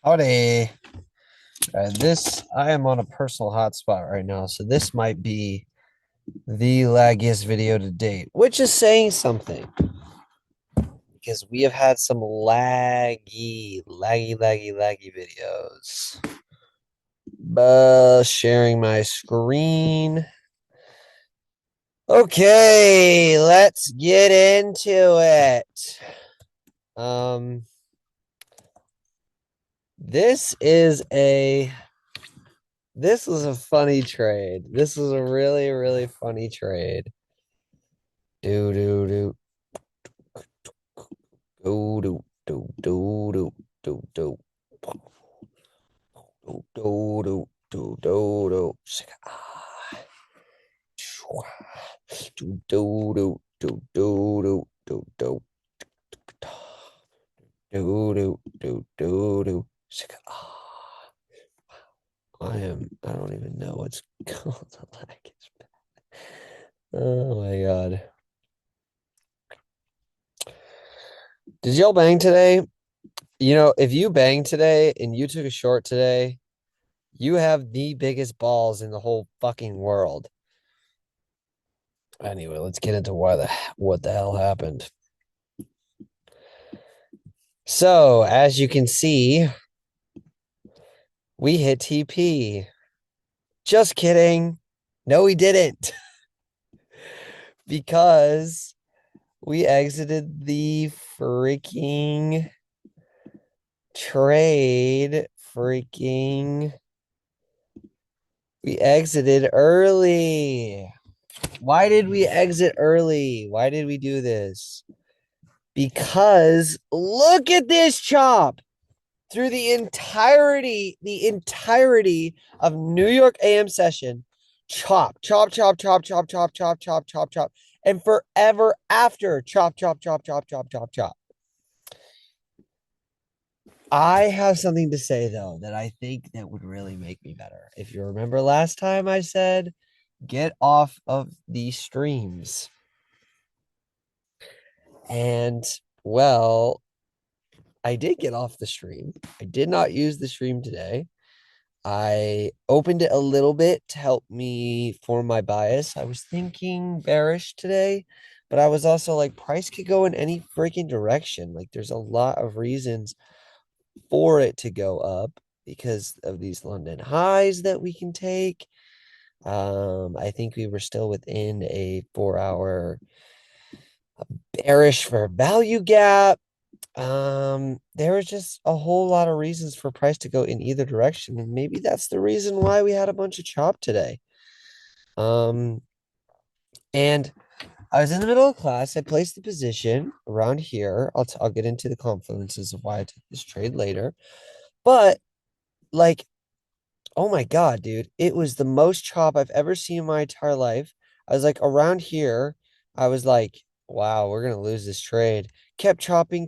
Howdy. I am on a personal hotspot right now, so this might be the laggiest video to date, which is saying something because we have had some laggy videos. Sharing my screen. Okay, let's get into it. Um, this is a this was a funny trade. This was a really, really funny trade. Do do do do do do do do do do do do do do do do shaka ah do do do do do do do do do do do do do shaka ah. I don't even know what's called the lag. Oh my God. Did y'all bang today? You know, if you banged today and you took a short today, you have the biggest balls in the whole fucking world. Anyway, let's get into what the hell happened. So, as you can see, we hit TP. Just kidding. No, we didn't. Because we exited the freaking trade. We exited early. Why did we exit early? Why did we do this? Because look at this chop through the entirety of New York AM session. Chop, chop, chop, chop, chop, chop, chop, chop, chop, chop, and forever after chop, chop, chop, chop, chop, chop, chop. I have something to say though that I think that would really make me better. If you remember last time I said, get off of these streams. And well, I did get off the stream. I did not use the stream today. I opened it a little bit to help me form my bias. I was thinking bearish today, but I was also like, price could go in any freaking direction. Like, there's a lot of reasons for it to go up because of these London highs that we can take. I think we were still within a 4-hour bearish for value gap. There was just a whole lot of reasons for price to go in either direction, and maybe that's the reason why we had a bunch of chop today. Um, and I was in the middle of class. I placed the position around here. I'll get into the confluences of why I took this trade later. But like, oh my God, dude, it was the most chop I've ever seen in my entire life. I was like around here. I was like, wow, we're gonna lose this trade. Kept chopping,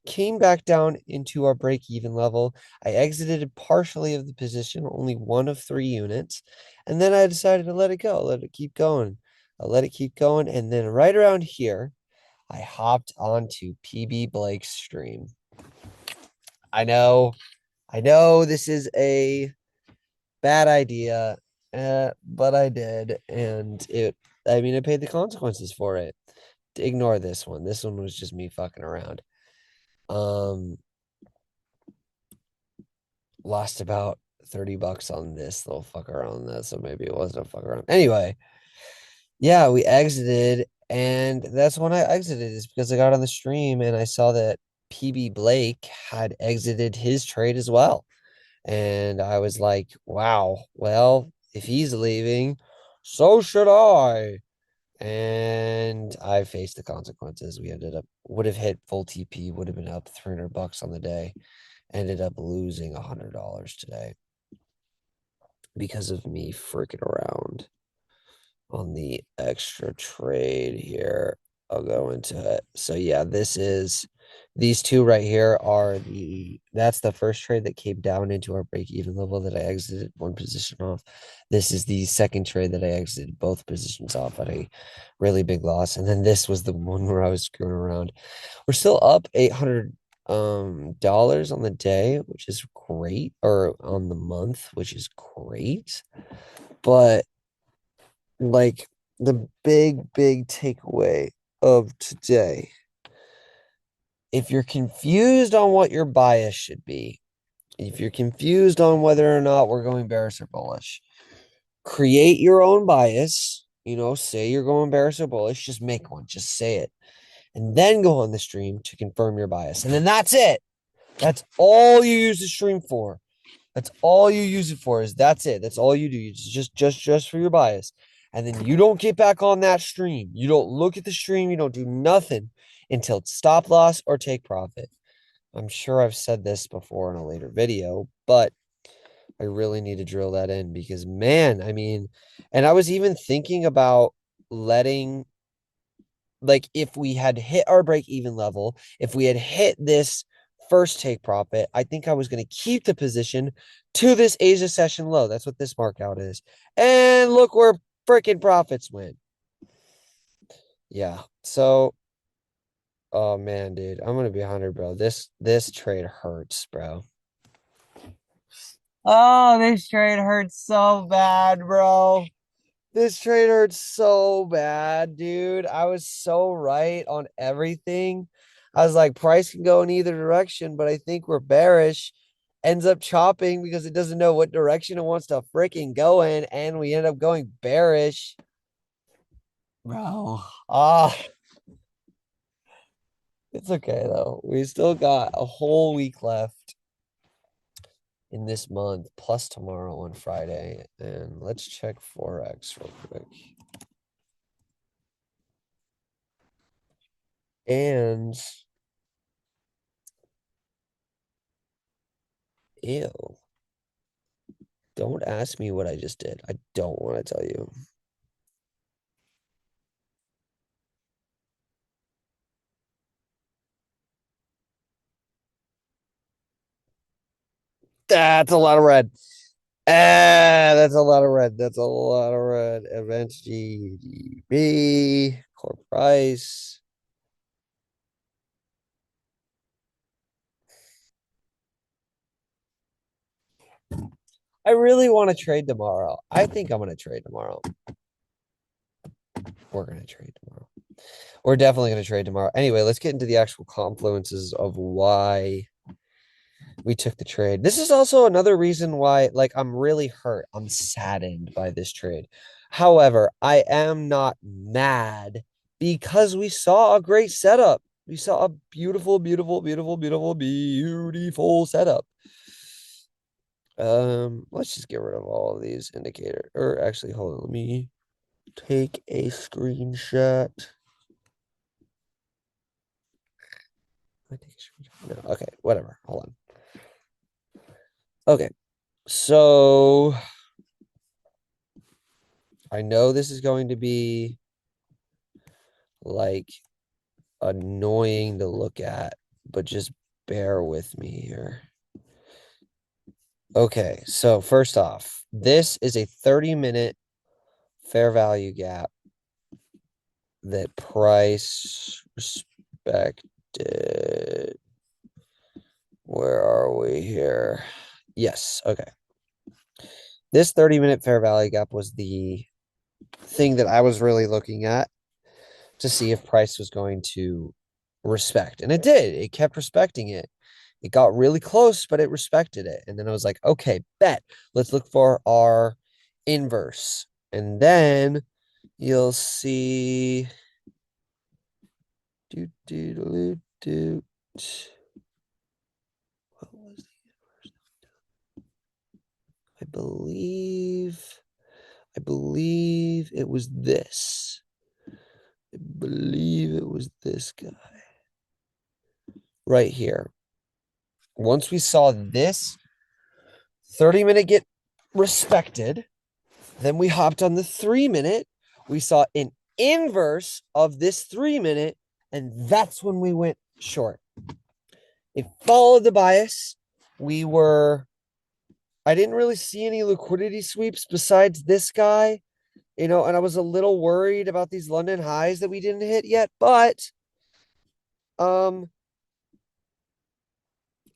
came back down into our break-even level. I exited partially of the position, only one of 3 units, and then I decided to let it go, let it keep going. I let it keep going, and then right around here, I hopped onto PB Blake's stream. I know, I know this is a bad idea, but I did, and I mean, I paid the consequences for it. Ignore this one. This one was just me fucking around. Um, Lost about $30 on this little fuck around that, so maybe it wasn't a fuck around. Anyway, yeah, we exited, and that's when I exited is because I got on the stream and I saw that PB Blake had exited his trade as well. And I was like, wow, well, if he's leaving, so should I. And I faced the consequences. We would have hit full TP, would have been up $300 on the day. Ended up losing $100 today because of me freaking around on the extra trade here. I'll go into it. So yeah, these two right here are that's the first trade that came down into our break-even level that I exited one position off. This is the second trade that I exited both positions off at a really big loss. And then this was the one where I was screwing around. We're still up 800 dollars on the day, which is great, or on the month, which is great. But like the big takeaway of today, if you're confused on what your bias should be, if you're confused on whether or not we're going bearish or bullish, create your own bias. Say you're going bearish or bullish, just make one, just say it, and then go on the stream to confirm your bias. And then that's it. That's all you use the stream for. That's all you use it for, is that's it. That's all you do. You just for your bias. And then you don't get back on that stream. You don't look at the stream. You don't do nothing until it's stop loss or take profit. I'm sure I've said this before in a later video, but I really need to drill that in because, man, I mean, and I was even thinking about letting, like, if we had hit our break even level, if we had hit this first take profit, I think I was going to keep the position to this Asia session low. That's what this markout is. And look where freaking profits went. Yeah. So, oh man, dude, I'm going to be 100, bro. This trade hurts, bro. Oh, this trade hurts so bad, bro. This trade hurts so bad, dude. I was so right on everything. I was like, price can go in either direction, but I think we're bearish. Ends up chopping because it doesn't know what direction it wants to freaking go in, and we end up going bearish. Bro. It's okay though. We still got a whole week left in this month, plus tomorrow on Friday. And let's check Forex real quick. And ew. Don't ask me what I just did. I don't want to tell you. That's a lot of red. That's a lot of red. That's a lot of red. Events GDB, core price. I really want to trade tomorrow. I think I'm going to trade tomorrow. We're going to trade tomorrow. We're definitely going to trade tomorrow. Anyway, let's get into the actual confluences of why we took the trade. This is also another reason why, like, I'm really hurt. I'm saddened by this trade. However, I am not mad because we saw a great setup. We saw a beautiful setup. Let's just get rid of all of these indicators. Or actually, hold on. Let me take a screenshot. No, okay, whatever. Hold on. Okay, so I know this is going to be like annoying to look at, but just bear with me here. Okay, so first off, this is a 30-minute fair value gap that price respected. Where are we here? Yes, okay. This 30-minute fair value gap was the thing that I was really looking at to see if price was going to respect. And it did. It kept respecting it. It got really close, but it respected it. And then I was like, okay, bet. Let's look for our inverse. And then you'll see. What was the inverse? I believe it was this. I believe it was this guy right here. Once we saw this 30-minute get respected, then we hopped on the 3-minute. We saw an inverse of this 3-minute, and that's when we went short. It followed the bias. I didn't really see any liquidity sweeps besides this guy, and I was a little worried about these London highs that we didn't hit yet, but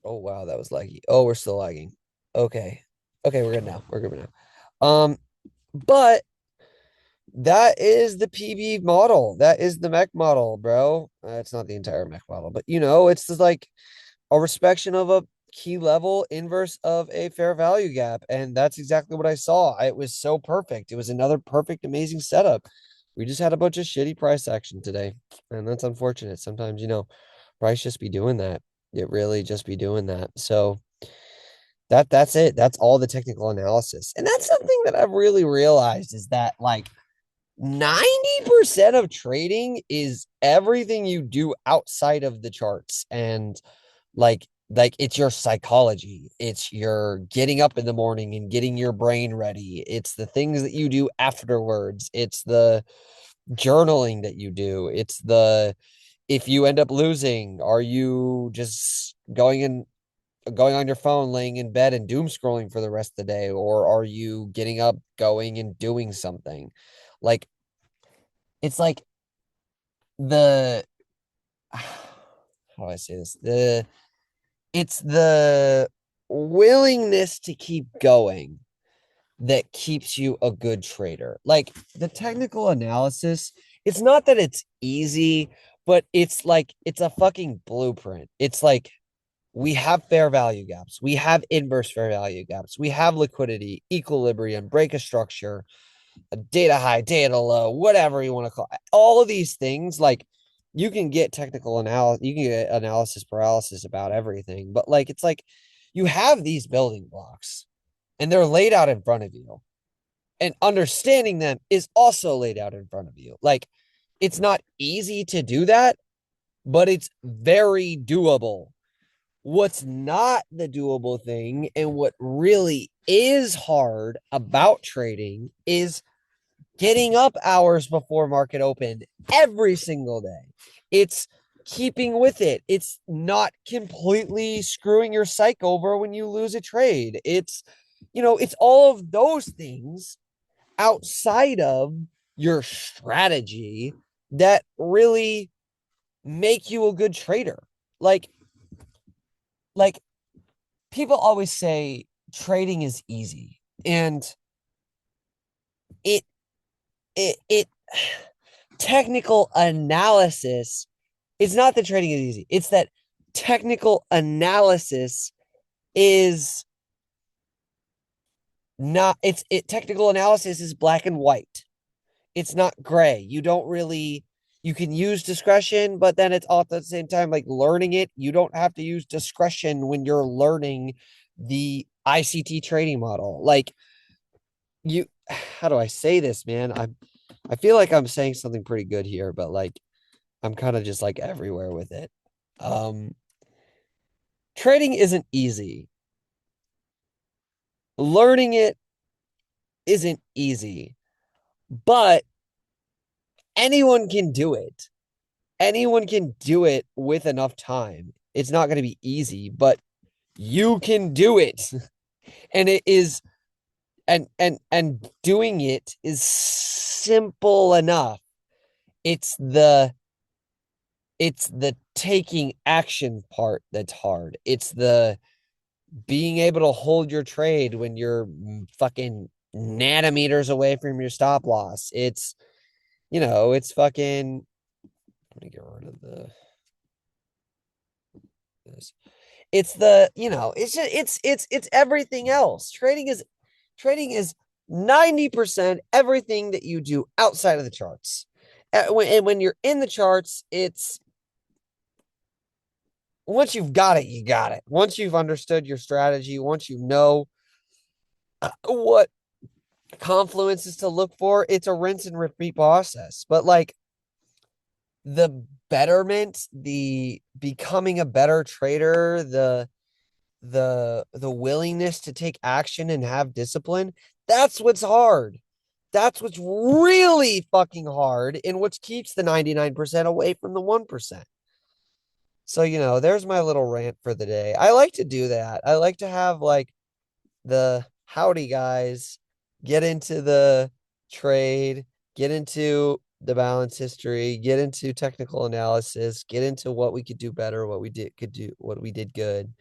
Oh wow, that was laggy. Oh, we're still lagging. Okay. Okay, we're good now. We're good now. But that is the PB model. That is the mech model, bro. It's not the entire mech model, but it's just like a respection of a key level inverse of a fair value gap. And that's exactly what I saw. It was so perfect. It was another perfect, amazing setup. We just had a bunch of shitty price action today. And that's unfortunate. Sometimes, price just be doing that. It really just be doing that. So that's it. That's all the technical analysis. And that's something that I've really realized is that like 90% of trading is everything you do outside of the charts. And like it's your psychology. It's your getting up in the morning and getting your brain ready. It's the things that you do afterwards. It's the journaling that you do. It's the if you end up losing, are you just going on your phone, laying in bed and doom scrolling for the rest of the day, or are you getting up, going and doing something? Like it's like the how do I say this? It's the willingness to keep going that keeps you a good trader. Like the technical analysis, it's not that it's easy, but it's like it's a fucking blueprint. It's like we have fair value gaps, we have inverse fair value gaps, we have liquidity, equilibrium, break of structure, a data high, data low, whatever you want to call it. All of these things, like you can get technical analysis, you can get analysis paralysis about everything, but like it's like you have these building blocks and they're laid out in front of you. And understanding them is also laid out in front of you. Like it's not easy to do that, but it's very doable. What's not the doable thing and what really is hard about trading is getting up hours before market open every single day. It's keeping with it. It's not completely screwing your psych over when you lose a trade. It's all of those things outside of your strategy that really make you a good trader. Like, like people always say trading is easy, and it it technical analysis, it's not that trading is easy. It's that technical analysis is not technical analysis is black and white. It's not gray. You can use discretion, but then it's all at the same time like learning it. You don't have to use discretion when you're learning the ICT trading model. Like you how do I say this, man? I feel like I'm saying something pretty good here, but like I'm kind of just like everywhere with it. Um, Trading isn't easy. Learning it isn't easy, but anyone can do it. Anyone can do it with enough time. It's not going to be easy, but you can do it. And it is and doing it is simple enough. It's the it's the taking action part that's hard. It's the being able to hold your trade when you're fucking nanometers away from your stop loss. It's fucking. Let me get rid of this. It's it's just it's everything else. Trading is 90% everything that you do outside of the charts. And when you're in the charts, it's once you've got it, you got it. Once you've understood your strategy, once you know what confluences to look for, it's a rinse and repeat process. But like the betterment, the becoming a better trader, the willingness to take action and have discipline, that's what's hard. That's what's really fucking hard and what keeps the 99% away from the 1%. So, there's my little rant for the day. I like to do that. I like to have like the howdy guys get into the trade, get into the balance history, get into technical analysis, get into what we could do better, what we did good,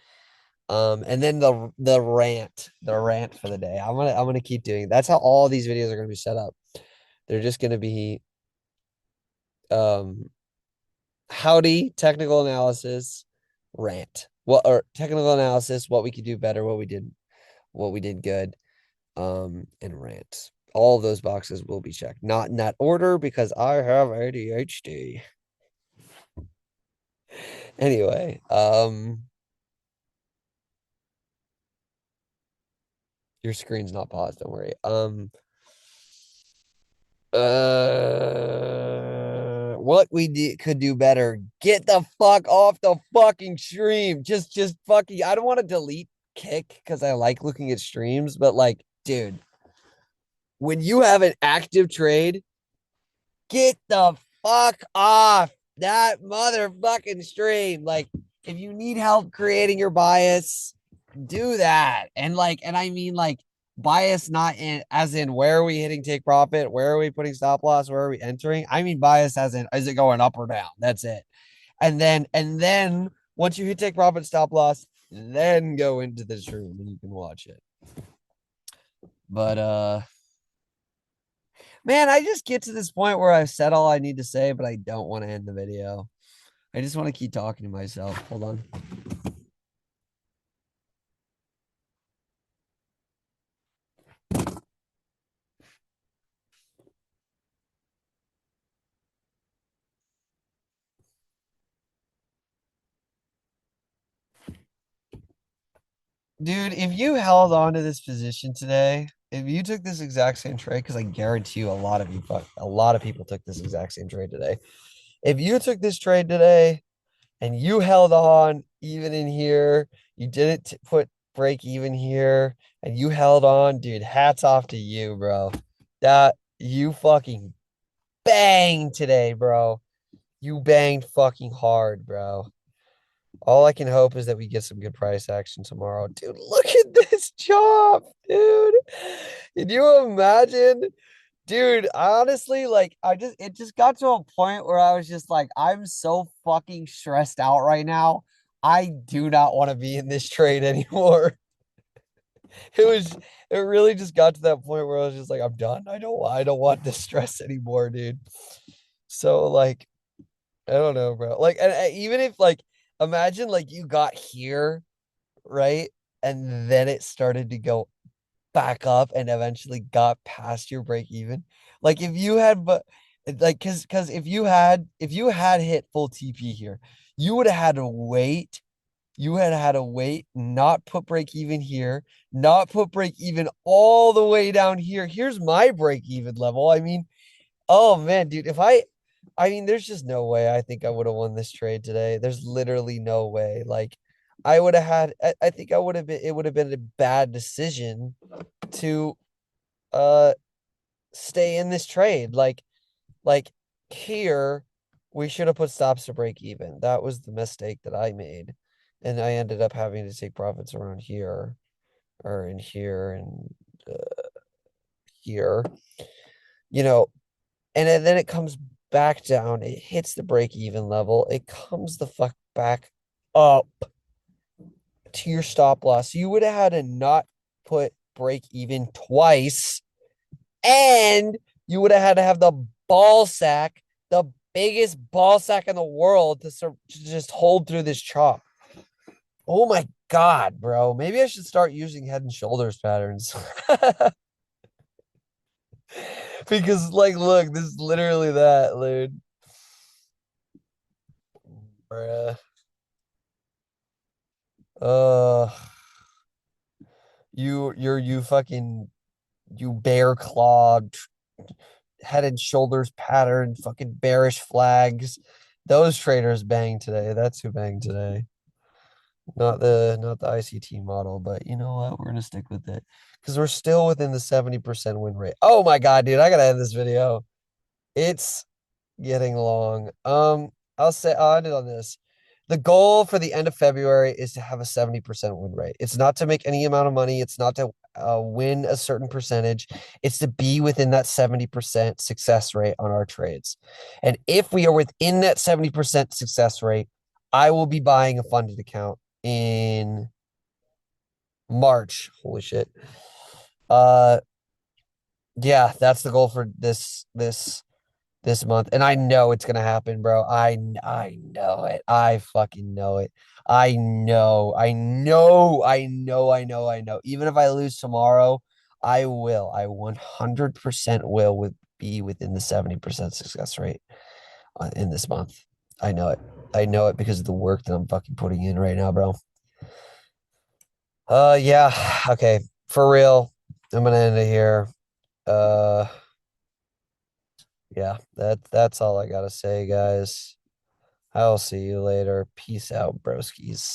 And then the rant for the day. I'm gonna keep doing it. That's how all these videos are gonna be set up. They're just gonna be um howdy, technical analysis, rant. What or technical analysis, what we could do better, what we did good, and rant. All of those boxes will be checked. Not in that order because I have ADHD. Anyway, your screen's not paused, don't worry. What could do better. Get the fuck off the fucking stream. Just fucking I don't want to delete Kick because I like looking at streams, but like, dude, when you have an active trade, get the fuck off that motherfucking stream. Like, if you need help creating your bias, do that. And I mean like bias not in as in where are we hitting take profit, where are we putting stop loss, where are we entering? I mean bias as in is it going up or down? That's it. And then once you hit take profit stop loss, then go into the stream and you can watch it. But man, I just get to this point where I've said all I need to say, but I don't want to end the video. I just want to keep talking to myself. Hold on. Dude, if you held on to this position today, if you took this exact same trade, because I guarantee you a lot of people took this exact same trade today. If you took this trade today and you held on even in here, you didn't put break even here, and you held on, dude, hats off to you, bro. That you fucking banged today, bro. You banged fucking hard, bro. All I can hope is that we get some good price action tomorrow. Dude, look at this job, dude. Can you imagine? Dude, honestly, like it just got to a point where I was just like, I'm so fucking stressed out right now. I do not want to be in this trade anymore. It was it really just got to that point where I was just like, I'm done. I don't want this stress anymore, dude. So like I don't know, bro. Like, and even if like, imagine like you got here, right? And then it started to go back up and eventually got past your break even. Like if you had, but like, cause if you had hit full TP here, you would have had to wait. You had to wait, not put break even here, not put break even all the way down here. Here's my break even level. I mean, oh man, dude, I mean, there's just no way I think I would have won this trade today. There's literally no way. Like, I would have had, I think I would have been, it would have been a bad decision to uh stay in this trade. Like here, we should have put stops to break even. That was the mistake that I made. And I ended up having to take profits around here or in here and here, you know, and then it comes back down. It hits the break even level. It comes the fuck back up to your stop loss. You would have had to not put break even twice, and you would have had to have the ball sack, the biggest ball sack in the world to just hold through this chop. Oh my God, bro. Maybe I should start using head and shoulders patterns. Because, like, look, this is literally that, dude. Bruh. Uh, you fucking you bear clawed head and shoulders pattern, fucking bearish flags. Those traders bang today. That's who banged today. Not the ICT model, but you know what? We're gonna stick with it because we're still within the 70% win rate. Oh my God, dude, I gotta end this video. It's getting long. I'll end it on this. The goal for the end of February is to have a 70% win rate. It's not to make any amount of money. It's not to win a certain percentage. It's to be within that 70% success rate on our trades. And if we are within that 70% success rate, I will be buying a funded account in March. Holy shit. Uh, yeah, that's the goal for this month, and I know it's gonna happen, bro. I know it. I fucking know it. I know. Even if I lose tomorrow, I will. I 100% will be within the 70% success rate in this month. I know it. I know it because of the work that I'm fucking putting in right now, bro. Yeah. Okay. For real. I'm gonna end it here. Uh, yeah, that's all I gotta say, guys. I'll see you later. Peace out, broskies.